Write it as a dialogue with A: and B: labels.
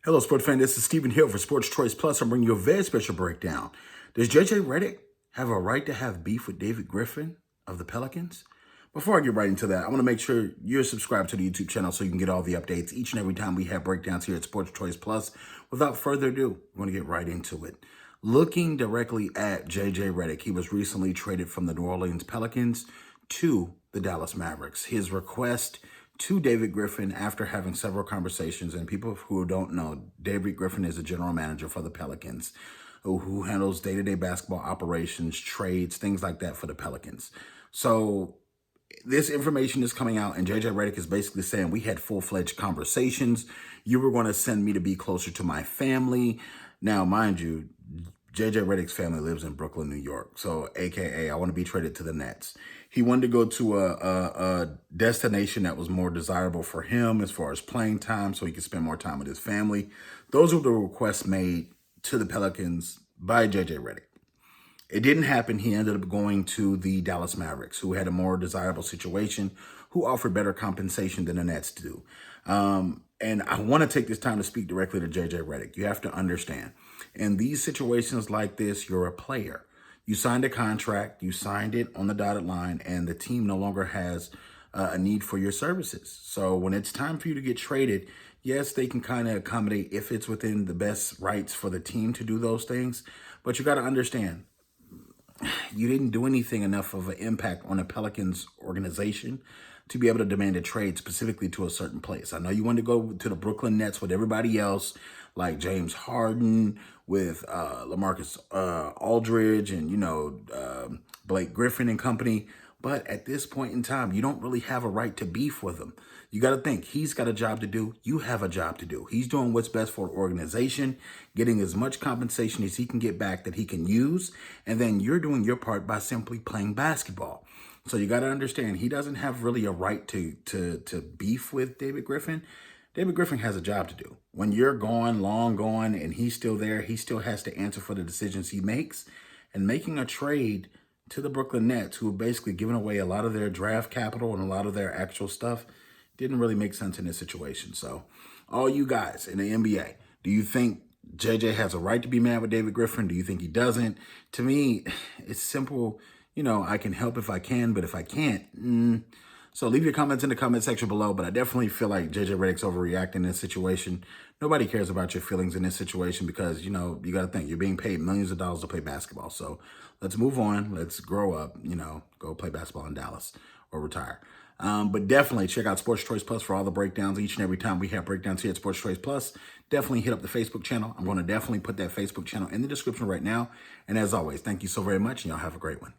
A: Hello, sports fan. This is Stephen Hill for Sports Choice Plus. I'm bringing you a very special breakdown. Does JJ Redick have a right to have beef with David Griffin of the Pelicans? Before I get right into that, I want to make sure you're subscribed to the YouTube channel so you can get all the updates each and every time we have breakdowns here at Sports Choice Plus. Without further ado, we're going to get right into it. Looking directly at JJ Redick, he was recently traded from the New Orleans Pelicans to the Dallas Mavericks. His request to David Griffin after having several conversations, and people who don't know, David Griffin is a general manager for the Pelicans who handles day-to-day basketball operations, trades, things like that for the Pelicans. So this information is coming out, and JJ Redick is basically saying we had full-fledged conversations. You were going to send me to be closer to my family. Now, mind you, JJ Redick's family lives in Brooklyn, New York. So, AKA, I want to be traded to the Nets. He wanted to go to a destination that was more desirable for him as far as playing time so he could spend more time with his family. Those were the requests made to the Pelicans by JJ Redick. It didn't happen. He ended up going to the Dallas Mavericks, who had a more desirable situation, who offered better compensation than the Nets do. And I want to take this time to speak directly to JJ Redick. You have to understand, in these situations like this, you're a player. You signed a contract, you signed it on the dotted line, and the team no longer has a need for your services. So when it's time for you to get traded, yes, they can kind of accommodate if it's within the best rights for the team to do those things. But you got to understand, you didn't do anything enough of an impact on the Pelicans organization to be able to demand a trade specifically to a certain place. I know you wanted to go to the Brooklyn Nets with everybody else, like James Harden, with LaMarcus Aldridge, and, Blake Griffin and company. But at this point in time, you don't really have a right to beef with him. You got to think, he's got a job to do. You have a job to do. He's doing what's best for the organization, getting as much compensation as he can get back that he can use. And then you're doing your part by simply playing basketball. So you got to understand, he doesn't have really a right to beef with David Griffin. David Griffin has a job to do. When you're gone, long gone, and he's still there, he still has to answer for the decisions he makes. And making a trade to the Brooklyn Nets, who have basically given away a lot of their draft capital and a lot of their actual stuff, didn't really make sense in this situation. So all you guys in the NBA, do you think JJ has a right to be mad with David Griffin? Do you think he doesn't? To me, it's simple. I can help if I can, but if I can't, So leave your comments in the comment section below, but I definitely feel like JJ Redick's overreacting in this situation. Nobody cares about your feelings in this situation because, you got to think, you're being paid millions of dollars to play basketball. So let's move on. Let's grow up, go play basketball in Dallas or retire. But definitely check out Sports Choice Plus for all the breakdowns each and every time we have breakdowns here at Sports Choice Plus. Definitely hit up the Facebook channel. I'm going to definitely put that Facebook channel in the description right now. And as always, thank you so very much, and y'all have a great one.